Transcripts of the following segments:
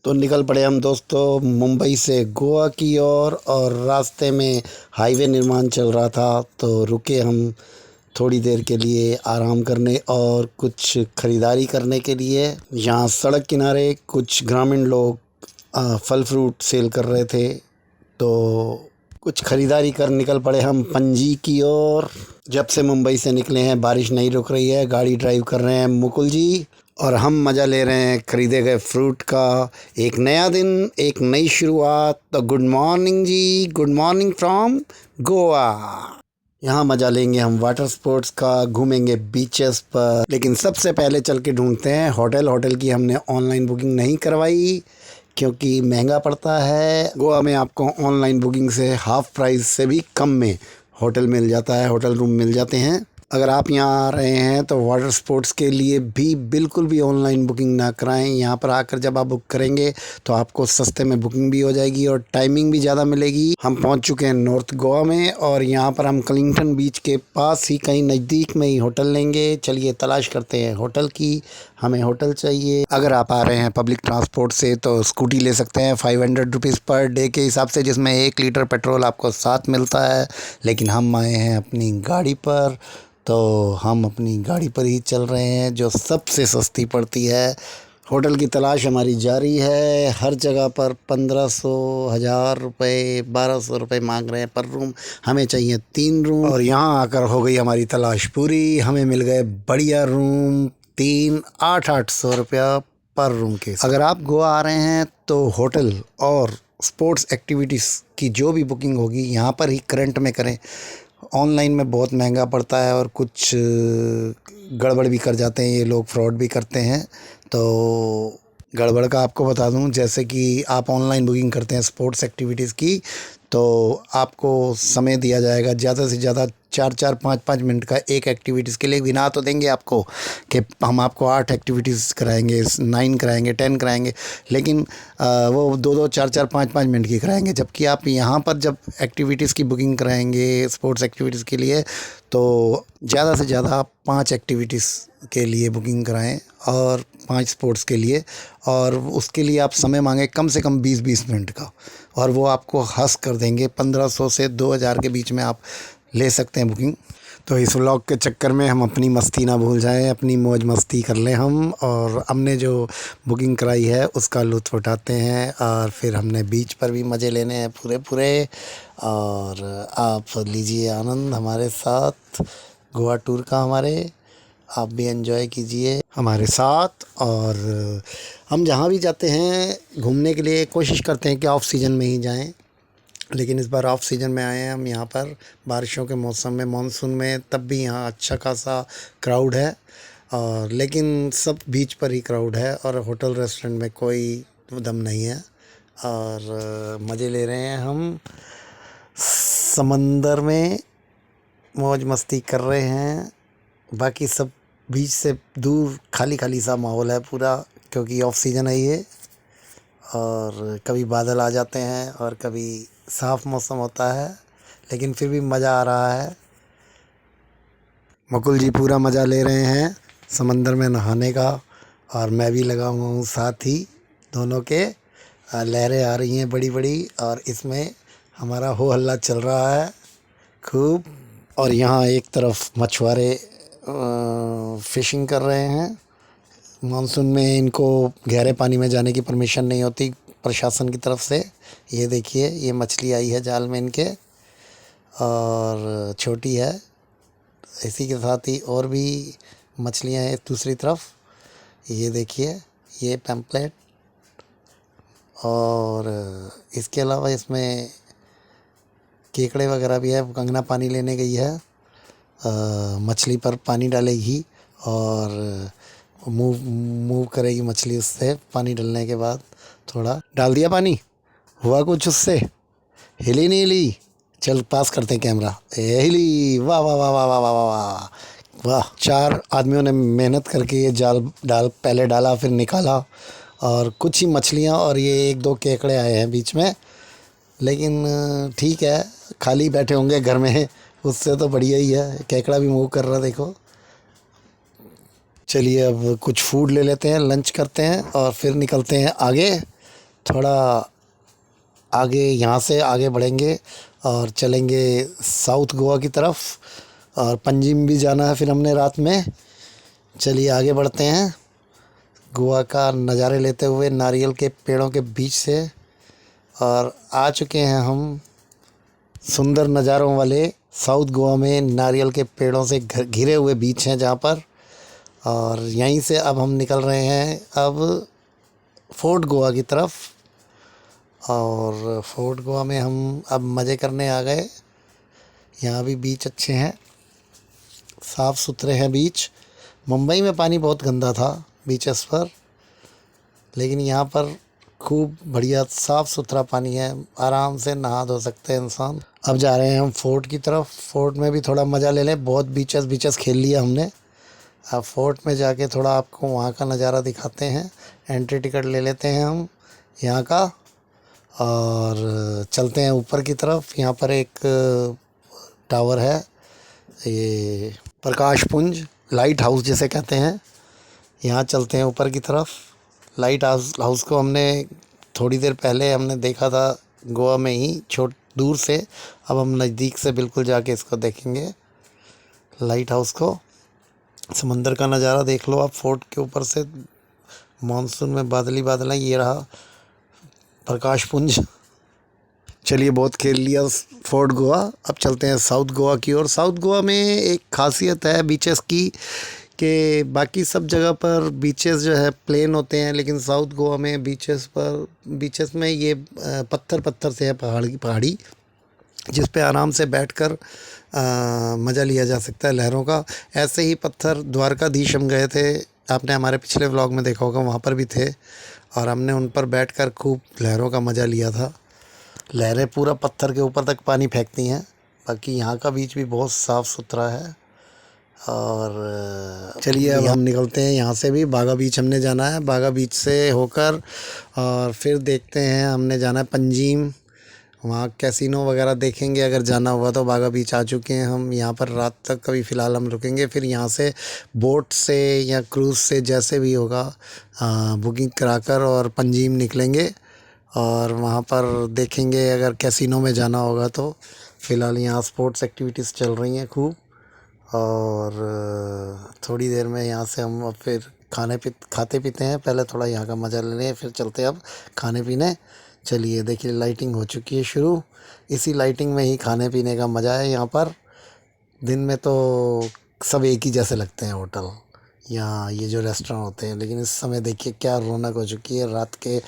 तो निकल पड़े हम दोस्तों मुंबई से गोवा की ओर और रास्ते में हाईवे निर्माण चल रहा था तो रुके हम थोड़ी देर के लिए आराम करने और कुछ खरीदारी करने के लिए। यहाँ सड़क किनारे कुछ ग्रामीण लोग फल फ्रूट सेल कर रहे थे तो कुछ खरीदारी कर निकल पड़े हम पणजी की ओर। जब से मुंबई से निकले हैं बारिश नहीं रुक रही है। गाड़ी ड्राइव कर रहे हैं मुकुल जी और हम मज़ा ले रहे हैं खरीदे गए फ्रूट का। एक नया दिन, एक नई शुरुआत। तो good morning ji, good morning from Goa. यहाँ मज़ा लेंगे हम वाटर स्पोर्ट्स का, घूमेंगे बीचेस पर, लेकिन सबसे पहले चल के ढूंढते हैं होटल। होटल की हमने ऑनलाइन बुकिंग नहीं करवाई क्योंकि महंगा पड़ता है। गोवा में आपको ऑनलाइन बुकिंग से हाफ प्राइस से भी कम में होटल मिल जाता है, होटल रूम मिल जाते हैं। अगर आप यहाँ आ रहे हैं तो वाटर स्पोर्ट्स के लिए भी बिल्कुल भी ऑनलाइन बुकिंग ना कराएं। यहाँ पर आकर जब आप बुक करेंगे तो आपको सस्ते में बुकिंग भी हो जाएगी और टाइमिंग भी ज़्यादा मिलेगी। हम पहुँच चुके हैं नॉर्थ गोवा में और यहाँ पर हम कलिंगटन बीच के पास ही कहीं नज़दीक में ही होटल लेंगे। चलिए तलाश करते हैं होटल की। हमें होटल चाहिए। अगर आप आ रहे हैं पब्लिक ट्रांसपोर्ट से तो स्कूटी ले सकते हैं 500 रुपीज़ पर डे के हिसाब से, जिसमें 1 लीटर पेट्रोल आपको साथ मिलता है। लेकिन हम आए हैं अपनी गाड़ी पर तो हम अपनी गाड़ी पर ही चल रहे हैं जो सबसे सस्ती पड़ती है। होटल की तलाश हमारी जारी है। हर जगह पर 1500, 1000 रुपये, 1200 रुपये मांग रहे हैं पर रूम। हमें चाहिए 3 रूम और यहाँ आकर हो गई हमारी तलाश पूरी। हमें मिल गए बढ़िया रूम, 3 800 रुपया पर रूम के। अगर आप गोवा आ रहे हैं तो होटल और स्पोर्ट्स एक्टिविटीज़ की जो भी बुकिंग होगी यहाँ पर ही करंट में करें। ऑनलाइन में बहुत महंगा पड़ता है और कुछ गड़बड़ भी कर जाते हैं ये लोग, फ्रॉड भी करते हैं। तो गड़बड़ का आपको बता दूं, जैसे कि आप ऑनलाइन बुकिंग करते हैं स्पोर्ट्स एक्टिविटीज़ की तो आपको समय दिया जाएगा ज़्यादा से ज़्यादा 4-4, 5-5 मिनट का एक एक्टिविटीज़ के लिए। गिना तो देंगे आपको कि हम आपको 8 एक्टिविटीज़ कराएंगे, 9 कराएंगे, 10 कराएंगे, लेकिन वो 2-2, 4-4, 5-5 मिनट की कराएंगे। जबकि आप यहाँ पर जब एक्टिविटीज़ की बुकिंग कराएंगे स्पोर्ट्स एक्टिविटीज़ के लिए तो ज़्यादा से ज़्यादा आप 5 एक्टिविटीज़ के लिए बुकिंग कराएं और 5 स्पोर्ट्स के लिए, और उसके लिए आप समय मांगें कम से कम 20-20 मिनट का, और वो आपको हंस कर देंगे। 1500 से 2000 के बीच में आप ले सकते हैं बुकिंग। तो इस व्लॉग के चक्कर में हम अपनी मस्ती ना भूल जाएं, अपनी मौज मस्ती कर लें हम, और हमने जो बुकिंग कराई है उसका लुत्फ़ उठाते हैं। और फिर हमने बीच पर भी मज़े लेने हैं पूरे पूरे। और आप लीजिए आनंद हमारे साथ गोवा टूर का। हमारे आप भी एंजॉय कीजिए हमारे साथ। और हम जहाँ भी जाते हैं घूमने के लिए कोशिश करते हैं कि ऑफ सीज़न में ही जाएं, लेकिन इस बार ऑफ सीज़न में आए हैं हम यहाँ पर बारिशों के मौसम में, मानसून में, तब भी यहाँ अच्छा खासा क्राउड है। और लेकिन सब बीच पर ही क्राउड है और होटल रेस्टोरेंट में कोई दम नहीं है। और मज़े ले रहे हैं हम, समंदर में मौज मस्ती कर रहे हैं। बाकी सब बीच से दूर खाली खाली सा माहौल है पूरा, क्योंकि ऑफ सीज़न है ये। और कभी बादल आ जाते हैं और कभी साफ़ मौसम होता है, लेकिन फिर भी मज़ा आ रहा है। मुकुल जी पूरा मज़ा ले रहे हैं समंदर में नहाने का और मैं भी लगा हुआ हूँ साथ ही दोनों के। लहरें आ रही हैं बड़ी बड़ी और इसमें हमारा हो हल्ला चल रहा है खूब। और यहाँ एक तरफ मछुआरे फ़िशिंग कर रहे हैं। मानसून में इनको गहरे पानी में जाने की परमिशन नहीं होती प्रशासन की तरफ से। ये देखिए ये मछली आई है जाल में इनके और छोटी है। इसी के साथ ही और भी मछलियां हैं दूसरी तरफ। ये देखिए ये पैम्पलेट। और इसके अलावा इसमें केकड़े वगैरह भी है। कंगना पानी लेने गई है, मछली पर पानी डालेगी और मूव करेगी मछली उससे। पानी डालने के बाद थोड़ा डाल दिया पानी, हुआ कुछ उससे, हिली नहीं हिली। चल पास करते हैं कैमरा, हिली, वाह वाह वाह वाह वाह वाह वाह वाह। 4 आदमियों ने मेहनत करके ये जाल पहले डाला फिर निकाला, और कुछ ही मछलियाँ और ये 1-2 केकड़े आए हैं बीच में। लेकिन ठीक है, खाली बैठे होंगे घर में, उससे तो बढ़िया ही है। केकड़ा भी मूव कर रहा देखो। चलिए अब कुछ फूड ले लेते हैं, लंच करते हैं और फिर निकलते हैं आगे। थोड़ा आगे यहाँ से आगे बढ़ेंगे और चलेंगे साउथ गोवा की तरफ और पंजिम भी जाना है फिर हमने रात में। चलिए आगे बढ़ते हैं गोवा का नज़ारे लेते हुए नारियल के पेड़ों के बीच से। और आ चुके हैं हम सुंदर नज़ारों वाले साउथ गोवा में, नारियल के पेड़ों से घिरे हुए बीच हैं जहाँ पर। और यहीं से अब हम निकल रहे हैं अब फोर्ट गोवा की तरफ। और फोर्ट गोवा में हम अब मज़े करने आ गए। यहाँ भी बीच अच्छे हैं, साफ़ सुथरे हैं बीच। मुंबई में पानी बहुत गंदा था बीचेस पर, लेकिन यहाँ पर खूब बढ़िया साफ़ सुथरा पानी है, आराम से नहा धो सकते हैं इंसान। अब जा रहे हैं हम फोर्ट की तरफ। फोर्ट में भी थोड़ा मज़ा ले लें, बहुत बीचेस खेल लिया हमने। अब फोर्ट में जाके थोड़ा आपको वहाँ का नज़ारा दिखाते हैं। एंट्री टिकट ले लेते हैं हम यहाँ का और चलते हैं ऊपर की तरफ। यहाँ पर एक टावर है, ये प्रकाश पुंज लाइट हाउस जिसे कहते हैं। यहाँ चलते हैं ऊपर की तरफ। लाइट हाउस को हमने थोड़ी देर पहले हमने देखा था गोवा में ही दूर से। अब हम नज़दीक से बिल्कुल जाके इसको देखेंगे, लाइट हाउस को। समंदर का नज़ारा देख लो आप फोर्ट के ऊपर से। मानसून में बादल ही बादल है। ये रहा प्रकाश पुंज। चलिए बहुत खेल लिया फोर्ट गोवा, अब चलते हैं साउथ गोवा की ओर। साउथ गोवा में एक खासियत है बीचेस की कि बाकी सब जगह पर बीचेस जो है प्लेन होते हैं, लेकिन साउथ गोवा में बीचेस में ये पत्थर से है, पहाड़ी जिस पे आराम से बैठकर मज़ा लिया जा सकता है लहरों का। ऐसे ही पत्थर द्वारकाधीश हम गए थे, आपने हमारे पिछले व्लॉग में देखा होगा, वहाँ पर भी थे और हमने उन पर बैठकर खूब लहरों का मज़ा लिया था। लहरें पूरा पत्थर के ऊपर तक पानी फेंकती हैं। बाकी यहाँ का बीच भी बहुत साफ़ सुथरा है। और चलिए अब हम निकलते हैं यहाँ से भी। बागा बीच हमने जाना है, बागा बीच से होकर और फिर देखते हैं हमने जाना है पंजीम। वहाँ कैसीनो वगैरह देखेंगे अगर जाना हुआ तो। बागा बीच आ चुके हैं हम, यहाँ पर रात तक कभी फ़िलहाल हम रुकेंगे। फिर यहाँ से बोट से या क्रूज़ से जैसे भी होगा बुकिंग कराकर और पंजीम निकलेंगे और वहाँ पर देखेंगे अगर कैसीनो में जाना होगा तो। फ़िलहाल यहाँ स्पोर्ट्स एक्टिविटीज़ चल रही हैं खूब। और थोड़ी देर में यहाँ से हम अब फिर खाते पीते हैं। पहले थोड़ा यहाँ का मज़ा ले लें, फिर चलते हैं अब खाने पीने। चलिए देखिए लाइटिंग हो चुकी है शुरू। इसी लाइटिंग में ही खाने पीने का मज़ा है यहाँ पर। दिन में तो सब एक ही जैसे लगते हैं होटल यहाँ, ये जो रेस्टोरेंट होते हैं, लेकिन इस समय देखिए क्या रौनक हो चुकी है। रात के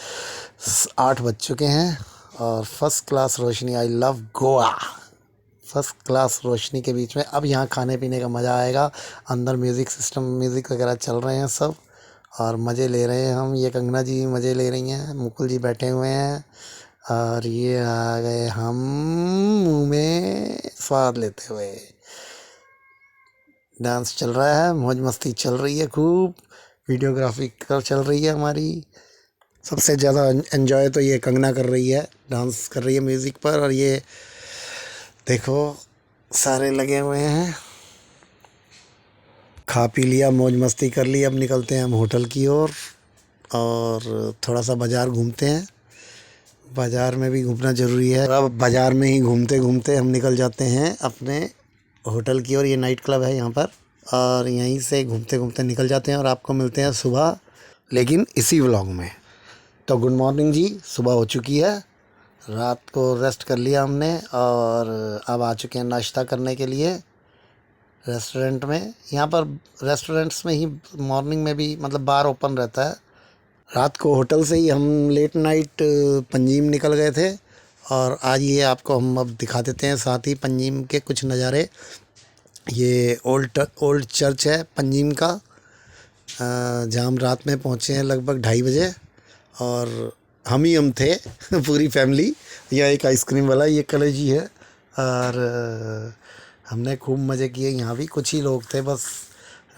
8 बज चुके हैं और फर्स्ट क्लास रोशनी। I love Goa. First class रोशनी के बीच में अब यहाँ खाने पीने का मज़ा आएगा। अंदर म्यूज़िक वगैरह चल रहे हैं सब और मज़े ले रहे हैं हम। ये कंगना जी मज़े ले रही हैं, मुकुल जी बैठे हुए हैं और ये आ गए हम मुँह में स्वाद लेते हुए। डांस चल रहा है, मौज मस्ती चल रही है खूब, वीडियोग्राफी चल रही है हमारी। सबसे ज़्यादा एंजॉय तो ये कंगना कर रही है, डांस कर रही है म्यूज़िक पर। और ये देखो सारे लगे हुए हैं। खा पी लिया, मौज मस्ती कर ली। अब निकलते हैं हम होटल की ओर और थोड़ा सा बाज़ार घूमते हैं। बाज़ार में भी घूमना ज़रूरी है। अब बाज़ार में ही घूमते घूमते हम निकल जाते हैं अपने होटल की ओर। ये नाइट क्लब है यहाँ पर और यहीं से घूमते घूमते निकल जाते हैं और आपको मिलते हैं सुबह, लेकिन इसी व्लॉग में। तो गुड मॉर्निंग जी, सुबह हो चुकी है, रात को रेस्ट कर लिया हमने और अब आ चुके हैं नाश्ता करने के लिए रेस्टोरेंट में। यहाँ पर रेस्टोरेंट्स में ही मॉर्निंग में भी मतलब बार ओपन रहता है। रात को होटल से ही हम लेट नाइट पंजीम निकल गए थे और आज ये आपको हम अब दिखा देते हैं साथ ही पंजीम के कुछ नज़ारे। ये ओल्ड चर्च है पंजीम का, जहाँ हम रात में पहुँचे हैं लगभग 2:30 बजे और हम थे पूरी फैमिली। यह एक आइसक्रीम वाला ये कलेजी है और हमने खूब मज़े किए। यहाँ भी कुछ ही लोग थे बस,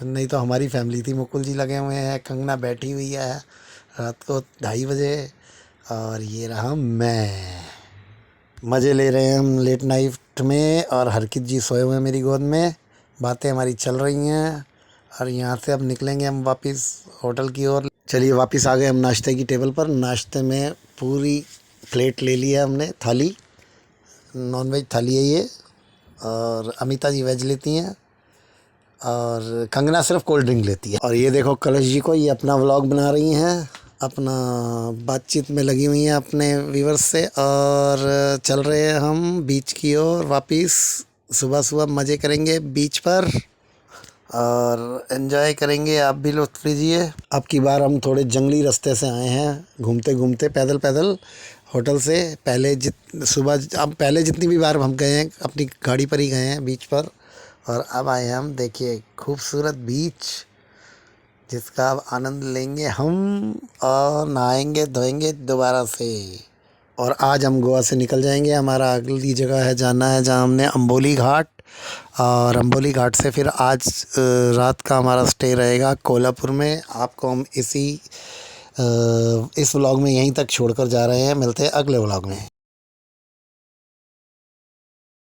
नहीं तो हमारी फैमिली थी। मुकुल जी लगे हुए हैं, कंगना बैठी हुई है रात को 2:30 बजे और ये रहा मैं। मज़े ले रहे हैं हम लेट नाइट में और हरकित जी सोए हुए हैं मेरी गोद में। बातें हमारी चल रही हैं और यहाँ से अब निकलेंगे हम वापस होटल की ओर। चलिए वापस आ गए हम नाश्ते की टेबल पर। नाश्ते में पूरी प्लेट ले लिया हमने, थाली, नॉन वेज थाली है ये। और अमिता जी वेज लेती हैं और कंगना सिर्फ कोल्ड ड्रिंक लेती है। और ये देखो कलश जी को, ये अपना व्लॉग बना रही हैं, अपना बातचीत में लगी हुई हैं अपने व्यूवर्स से। और चल रहे हैं हम बीच की ओर वापस। सुबह सुबह मज़े करेंगे बीच पर और एंजॉय करेंगे, आप भी लुत्फ़ लीजिए। अब की बार हम थोड़े जंगली रास्ते से आए हैं, घूमते घूमते पैदल पैदल होटल से। पहले जितनी भी बार हम गए हैं अपनी गाड़ी पर ही गए हैं बीच पर। और अब आए हैं हम, देखिए खूबसूरत बीच जिसका अब आनंद लेंगे हम और नहाएंगे धोएंगे दोबारा से। और आज हम गोवा से निकल जाएंगे। हमारा अगली जगह है जाना है जहाँ हमने अम्बोली घाट, और अम्बोली घाट से फिर आज रात का हमारा स्टे रहेगा कोल्हापुर में। आपको हम इस व्लॉग में यहीं तक छोड़कर जा रहे हैं। मिलते हैं अगले व्लॉग में।